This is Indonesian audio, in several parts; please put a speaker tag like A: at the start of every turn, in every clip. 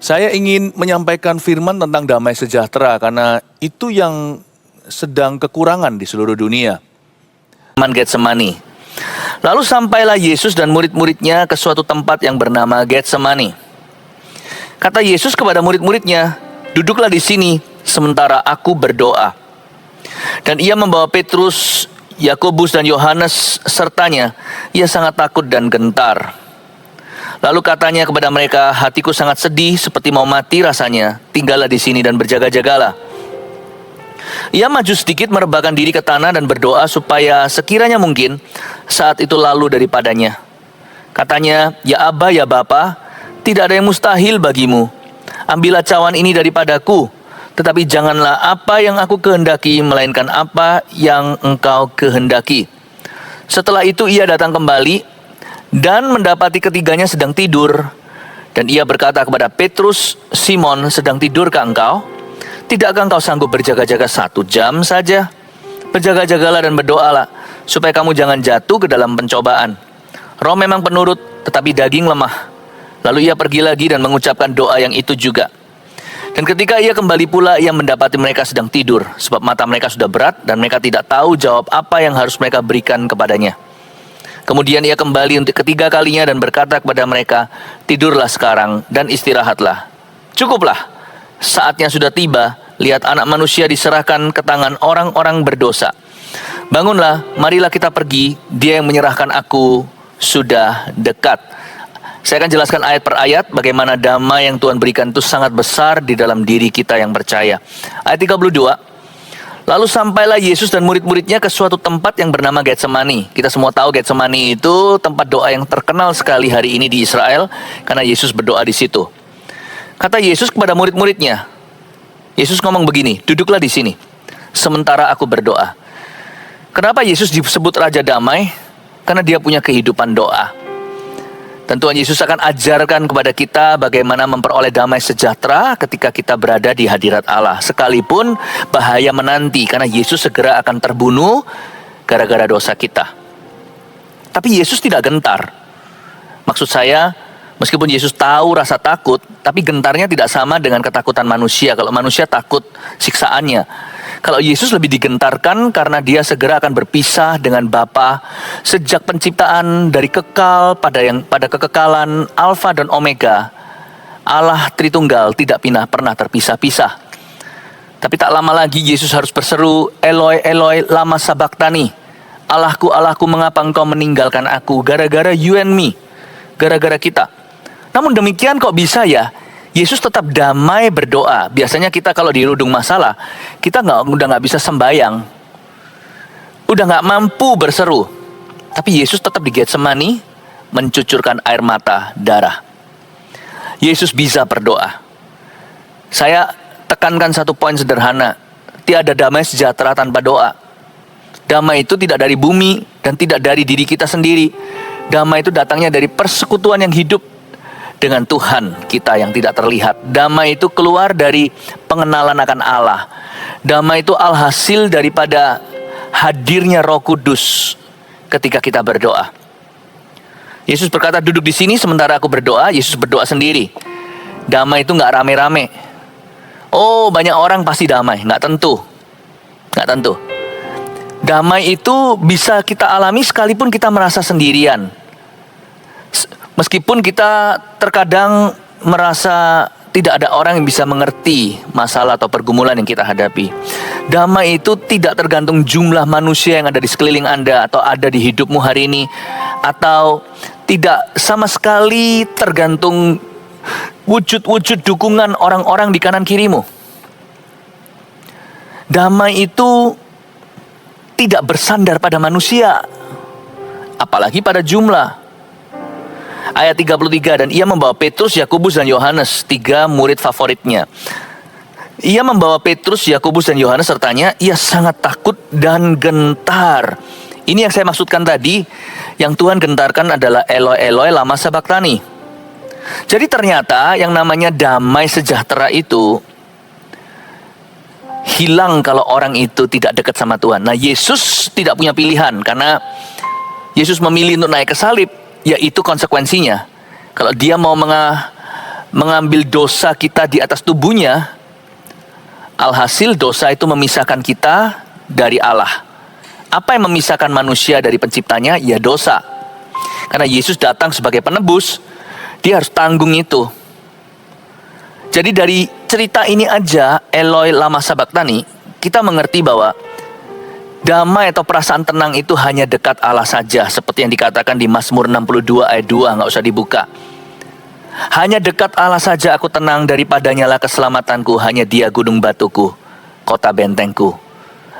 A: Saya ingin menyampaikan firman tentang damai sejahtera karena itu yang sedang kekurangan di seluruh dunia.
B: Getsemani. Lalu sampailah Yesus dan murid-muridnya ke suatu tempat yang bernama Getsemani. Kata Yesus kepada murid-muridnya, "Duduklah di sini sementara aku berdoa." Dan ia membawa Petrus, Yakobus dan Yohanes sertanya. Ia sangat takut dan gentar. Lalu katanya kepada mereka, "Hatiku sangat sedih seperti mau mati rasanya. Tinggallah di sini dan berjaga-jagalah." Ia maju sedikit merebahkan diri ke tanah dan berdoa supaya sekiranya mungkin saat itu lalu daripadanya. Katanya, "Ya Aba, ya Bapa, tidak ada yang mustahil bagimu. Ambillah cawan ini daripadaku. Tetapi janganlah apa yang aku kehendaki, melainkan apa yang engkau kehendaki." Setelah itu ia datang kembali dan mendapati ketiganya sedang tidur. Dan ia berkata kepada Petrus, "Simon, sedang tidurkah engkau? Tidakkah engkau sanggup berjaga-jaga 1 jam saja? Berjaga-jagalah dan berdoalah, supaya kamu jangan jatuh ke dalam pencobaan. Roh memang penurut, tetapi daging lemah." Lalu ia pergi lagi dan mengucapkan doa yang itu juga. Dan ketika ia kembali pula, ia mendapati mereka sedang tidur, sebab mata mereka sudah berat dan mereka tidak tahu jawab apa yang harus mereka berikan kepadanya. Kemudian ia kembali untuk ketiga kalinya dan berkata kepada mereka, "Tidurlah sekarang dan istirahatlah. Cukuplah, saatnya sudah tiba. Lihat, Anak Manusia diserahkan ke tangan orang-orang berdosa. Bangunlah, marilah kita pergi. Dia yang menyerahkan aku sudah dekat." Saya akan jelaskan ayat per ayat bagaimana damai yang Tuhan berikan itu sangat besar di dalam diri kita yang percaya. Ayat 32. Lalu sampailah Yesus dan murid-muridnya ke suatu tempat yang bernama Getsemani. Kita semua tahu Getsemani itu tempat doa yang terkenal sekali hari ini di Israel karena Yesus berdoa di situ. Kata Yesus kepada murid-muridnya, Yesus ngomong begini, "Duduklah di sini sementara aku berdoa." Kenapa Yesus disebut Raja Damai? Karena dia punya kehidupan doa. Dan Tuhan Yesus akan ajarkan kepada kita bagaimana memperoleh damai sejahtera ketika kita berada di hadirat Allah. Sekalipun bahaya menanti karena Yesus segera akan terbunuh gara-gara dosa kita. Tapi Yesus tidak gentar. Maksud saya, meskipun Yesus tahu rasa takut, tapi gentarnya tidak sama dengan ketakutan manusia. Kalau manusia takut siksaannya. Kalau Yesus lebih digentarkan karena dia segera akan berpisah dengan Bapa sejak penciptaan dari kekal pada kekekalan Alfa dan Omega. Allah Tritunggal tidak pernah terpisah-pisah. Tapi tak lama lagi Yesus harus berseru, "Eloi, Eloi, lama sabachthani." "Allahku, Allahku, mengapa engkau meninggalkan aku?" Gara-gara you and me, gara-gara kita. Namun demikian kok bisa ya? Yesus tetap damai berdoa. Biasanya kita kalau dirudung masalah, kita udah nggak bisa sembayang, udah nggak mampu berseru. Tapi Yesus tetap di Getsemani mencucurkan air mata darah. Yesus bisa berdoa. Saya tekankan satu poin sederhana, tiada damai sejahtera tanpa doa. Damai itu tidak dari bumi dan tidak dari diri kita sendiri. Damai itu datangnya dari persekutuan yang hidup dengan Tuhan kita yang tidak terlihat. Damai itu keluar dari pengenalan akan Allah. Damai itu alhasil daripada hadirnya Roh Kudus ketika kita berdoa. Yesus berkata, "Duduk di sini sementara aku berdoa." Yesus berdoa sendiri. Damai itu nggak rame-rame. Oh, banyak orang pasti damai. Nggak tentu. Damai itu bisa kita alami sekalipun kita merasa sendirian. Meskipun kita terkadang merasa tidak ada orang yang bisa mengerti masalah atau pergumulan yang kita hadapi. Damai itu tidak tergantung jumlah manusia yang ada di sekeliling Anda atau ada di hidupmu hari ini, atau tidak sama sekali tergantung wujud-wujud dukungan orang-orang di kanan kirimu. Damai itu tidak bersandar pada manusia, apalagi pada jumlah. Ayat 33, dan ia membawa Petrus, Yakobus dan Yohanes, 3 murid favoritnya. Ia membawa Petrus, Yakobus dan Yohanes sertanya. Ia sangat takut dan gentar. Ini yang saya maksudkan tadi. Yang Tuhan gentarkan adalah Eloi, Eloi, lama sabachthani. Jadi ternyata yang namanya damai sejahtera itu hilang kalau orang itu tidak dekat sama Tuhan. Nah, Yesus tidak punya pilihan karena Yesus memilih untuk naik ke salib. Yaitu konsekuensinya. Kalau dia mau mengambil dosa kita di atas tubuhnya, alhasil dosa itu memisahkan kita dari Allah. Apa yang memisahkan manusia dari penciptanya? Ya dosa. Karena Yesus datang sebagai penebus, dia harus tanggung itu. Jadi dari cerita ini aja, Eloi lama sabachthani, kita mengerti bahwa damai atau perasaan tenang itu hanya dekat Allah saja. Seperti yang dikatakan di Mazmur 62 ayat 2, nggak usah dibuka. Hanya dekat Allah saja aku tenang, daripadanya lah keselamatanku, hanya Dia gunung batuku, kota bentengku.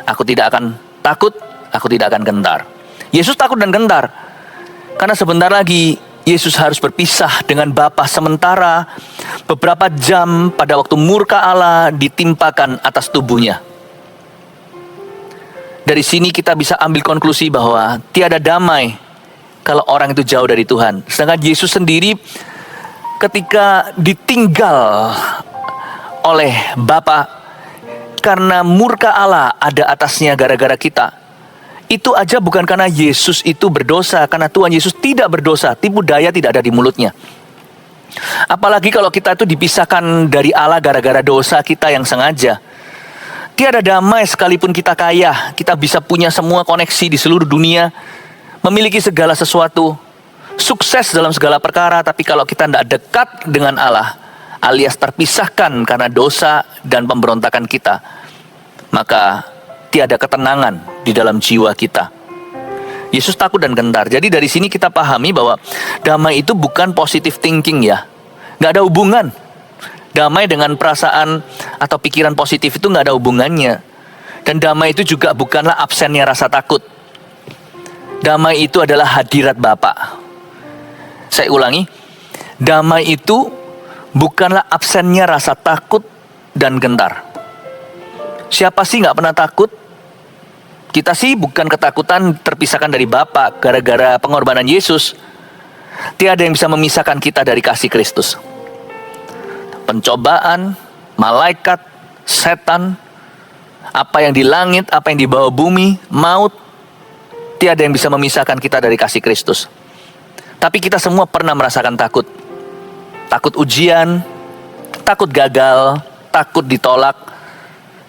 B: Aku tidak akan takut, aku tidak akan gentar. Yesus takut dan gentar, karena sebentar lagi Yesus harus berpisah dengan Bapa, sementara beberapa jam pada waktu murka Allah ditimpakan atas tubuhnya. Dari sini kita bisa ambil konklusi bahwa tiada damai kalau orang itu jauh dari Tuhan. Sedangkan Yesus sendiri ketika ditinggal oleh Bapa karena murka Allah ada atasnya gara-gara kita, itu aja bukan karena Yesus itu berdosa, karena Tuhan Yesus tidak berdosa, tipu daya tidak ada di mulutnya. Apalagi kalau kita itu dipisahkan dari Allah gara-gara dosa kita yang sengaja. Tiada damai sekalipun kita kaya, kita bisa punya semua koneksi di seluruh dunia, memiliki segala sesuatu, sukses dalam segala perkara, tapi kalau kita tidak dekat dengan Allah, alias terpisahkan karena dosa dan pemberontakan kita, maka tiada ketenangan di dalam jiwa kita. Yesus takut dan gentar. Jadi dari sini kita pahami bahwa damai itu bukan positive thinking ya. Nggak ada hubungan. Damai dengan perasaan atau pikiran positif itu nggak ada hubungannya. Dan damai itu juga bukanlah absennya rasa takut. Damai itu adalah hadirat Bapa. Saya ulangi, damai itu bukanlah absennya rasa takut dan gentar. Siapa sih nggak pernah takut? Kita sih bukan ketakutan terpisahkan dari Bapa gara-gara pengorbanan Yesus. Tiada yang bisa memisahkan kita dari kasih Kristus. Pencobaan, malaikat, setan, apa yang di langit, apa yang di bawah bumi, maut, tiada yang bisa memisahkan kita dari kasih Kristus. Tapi kita semua pernah merasakan takut. Takut ujian, takut gagal, takut ditolak,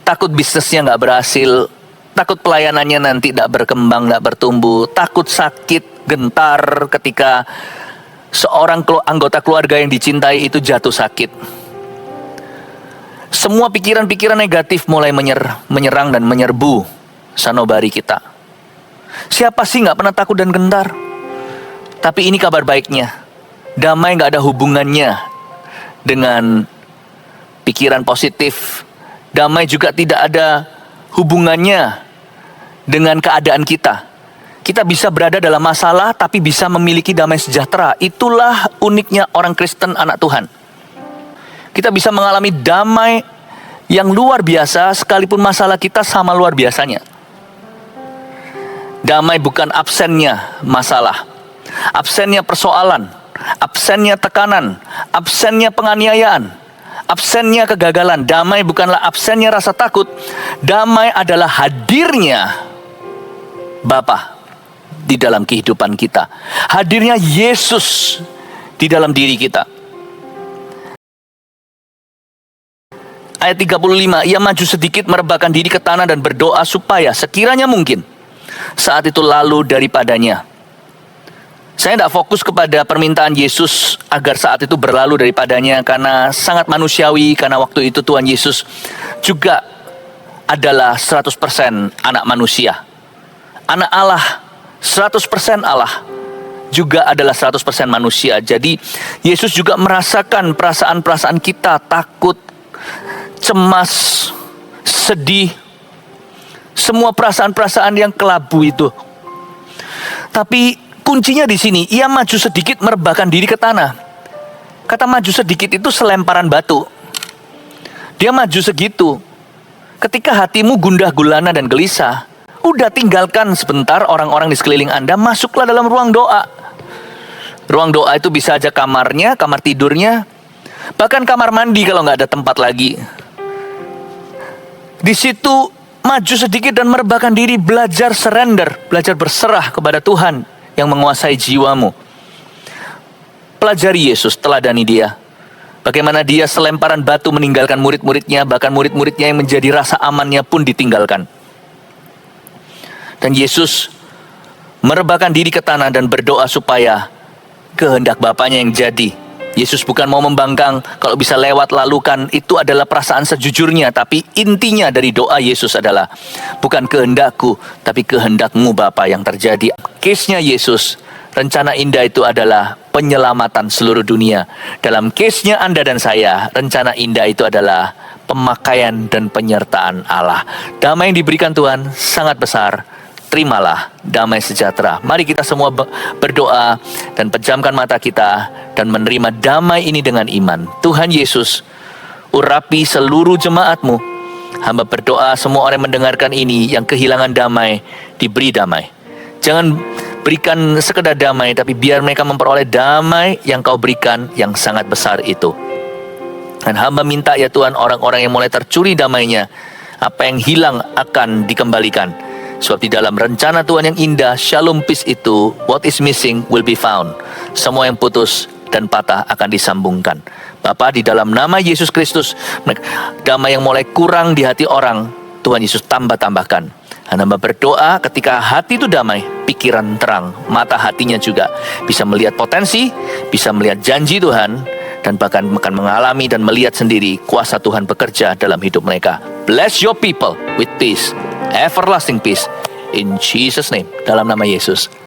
B: takut bisnisnya nggak berhasil, takut pelayanannya nanti tidak berkembang, tidak bertumbuh, takut sakit, gentar ketika seorang anggota keluarga yang dicintai itu jatuh sakit. Semua pikiran-pikiran negatif mulai menyerang dan menyerbu sanubari kita. Siapa sih nggak pernah takut dan gentar? Tapi ini kabar baiknya, damai nggak ada hubungannya dengan pikiran positif. Damai juga tidak ada hubungannya dengan keadaan kita. Kita bisa berada dalam masalah tapi bisa memiliki damai sejahtera. Itulah uniknya orang Kristen anak Tuhan. Kita bisa mengalami damai yang luar biasa sekalipun masalah kita sama luar biasanya. Damai bukan absennya masalah, absennya persoalan, absennya tekanan, absennya penganiayaan, absennya kegagalan. Damai bukanlah absennya rasa takut. Damai adalah hadirnya Bapa di dalam kehidupan kita. Hadirnya Yesus di dalam diri kita. Ayat 35, ia maju sedikit merebahkan diri ke tanah dan berdoa supaya sekiranya mungkin saat itu lalu daripadanya. Saya tidak fokus kepada permintaan Yesus agar saat itu berlalu daripadanya, karena sangat manusiawi, karena waktu itu Tuhan Yesus juga adalah 100% anak manusia. Anak Allah, 100% Allah, juga adalah 100% manusia. Jadi Yesus juga merasakan perasaan-perasaan kita, takut, cemas, sedih, semua perasaan-perasaan yang kelabu itu. Tapi kuncinya di sini, ia maju sedikit merebahkan diri ke tanah. Kata maju sedikit itu selemparan batu. Dia maju segitu. Ketika hatimu gundah gulana dan gelisah, udah tinggalkan sebentar orang-orang di sekeliling Anda, masuklah dalam ruang doa. Ruang doa itu bisa aja kamarnya, kamar tidurnya, bahkan kamar mandi kalau nggak ada tempat lagi. Di situ maju sedikit dan merebahkan diri, belajar surrender, belajar berserah kepada Tuhan yang menguasai jiwamu. Pelajari Yesus, teladani Dia. Bagaimana dia selemparan batu meninggalkan murid-muridnya, bahkan murid-muridnya yang menjadi rasa amannya pun ditinggalkan. Dan Yesus merebahkan diri ke tanah dan berdoa supaya kehendak Bapaknya yang jadi. Yesus bukan mau membangkang, kalau bisa lewat lalukan, itu adalah perasaan sejujurnya. Tapi intinya dari doa Yesus adalah, bukan kehendakku, tapi kehendak-Mu Bapa yang terjadi. Case-nya Yesus, rencana indah itu adalah penyelamatan seluruh dunia. Dalam case-nya Anda dan saya, rencana indah itu adalah pemakaian dan penyertaan Allah. Damai yang diberikan Tuhan sangat besar. Terimalah damai sejahtera. Mari kita semua berdoa dan pejamkan mata kita dan menerima damai ini dengan iman. Tuhan Yesus, urapi seluruh jemaat-Mu. Hamba berdoa semua orang yang mendengarkan ini yang kehilangan damai, diberi damai. Jangan berikan sekedar damai, tapi biar mereka memperoleh damai yang Kau berikan yang sangat besar itu. Dan hamba minta ya Tuhan, orang-orang yang mulai tercuri damainya, apa yang hilang akan dikembalikan. Sebab di dalam rencana Tuhan yang indah, shalom peace itu, what is missing will be found. Semua yang putus dan patah akan disambungkan. Bapa, di dalam nama Yesus Kristus, damai yang mulai kurang di hati orang, Tuhan Yesus tambahkan. Hamba berdoa ketika hati itu damai, pikiran terang, mata hatinya juga bisa melihat potensi, bisa melihat janji Tuhan, dan bahkan akan mengalami dan melihat sendiri kuasa Tuhan bekerja dalam hidup mereka. Bless your people with peace, everlasting peace, in Jesus' name, dalam nama Yesus.